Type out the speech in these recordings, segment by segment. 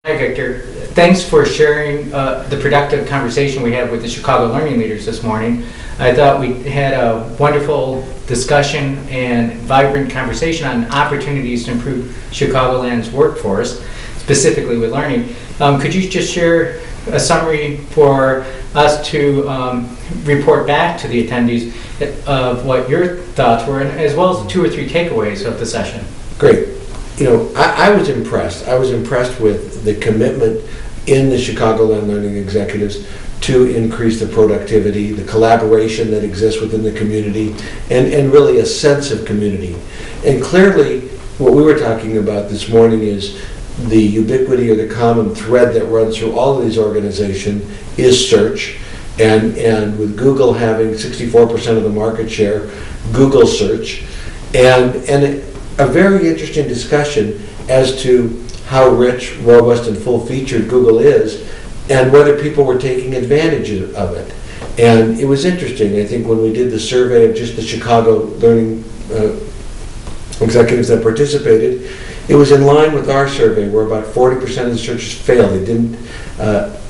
Hi, Victor. Thanks for sharing the productive conversation we had with the Chicago Learning Leaders this morning. I thought we had a wonderful discussion and vibrant conversation on opportunities to improve Chicagoland's workforce, specifically with learning. Could you just share a summary for us to report back to the attendees of what your thoughts were, as well as 2 or 3 takeaways of the session? Great. You know, I was impressed. I was impressed with the commitment in the Chicagoland Learning Executives to increase the productivity, the collaboration that exists within the community, and really a sense of community. And clearly, what we were talking about this morning is the ubiquity or the common thread that runs through all of these organizations is search. And with Google having 64% of the market share, Google search, and a very interesting discussion as to how rich, robust, and full-featured Google is, and whether people were taking advantage of it. And it was interesting. I think when we did the survey of just the Chicago learning executives that participated, it was in line with our survey, where about 40% of the searches failed. They didn't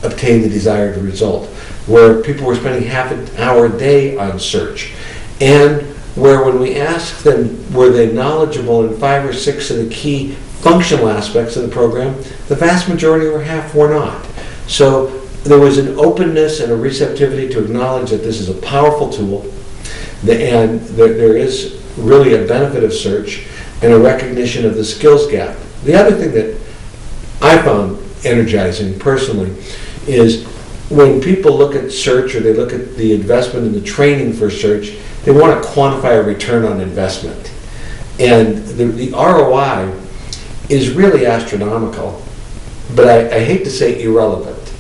obtain the desired result, where people were spending half an hour a day on search, and where when we asked them were they knowledgeable in 5 or 6 of the key functional aspects of the program, the vast majority were not. So there was an openness and a receptivity to acknowledge that this is a powerful tool, and there is really a benefit of search, and a recognition of the skills gap. The other thing that I found energizing personally is when people look at search, or they look at the investment and the training for search, they want to quantify a return on investment. And the ROI is really astronomical, but I hate to say irrelevant,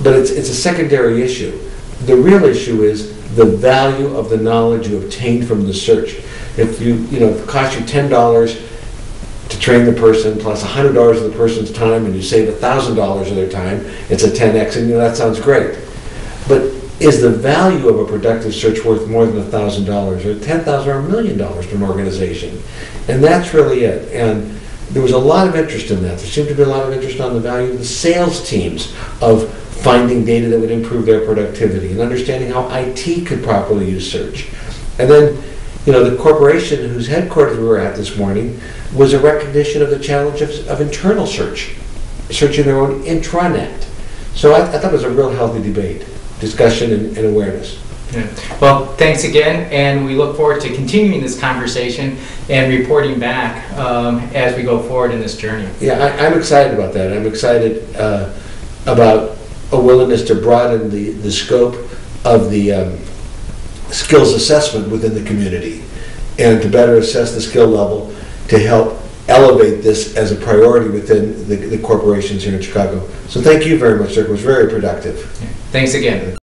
but it's a secondary issue. The real issue is the value of the knowledge you obtained from the search. If if it costs you $10 to train the person plus $100 of the person's time, and you save $1,000 of their time, it's a 10x, and that sounds great. But is the value of a productive search worth more than $1,000 or $10,000 or $1 million to an organization? And that's really it. And there was a lot of interest in that. There seemed to be a lot of interest on the value of the sales teams of finding data that would improve their productivity and understanding how IT could properly use search. And then, the corporation whose headquarters we were at this morning was a recognition of the challenge of internal search, searching their own intranet. So I thought it was a real healthy debate, discussion, and awareness. Yeah. Well, thanks again, and we look forward to continuing this conversation and reporting back as we go forward in this journey. Yeah, I'm excited about that. I'm excited about a willingness to broaden the scope of the skills assessment within the community, and to better assess the skill level to help elevate this as a priority within the corporations here in Chicago. So thank you very much, sir. It was very productive. Thanks again.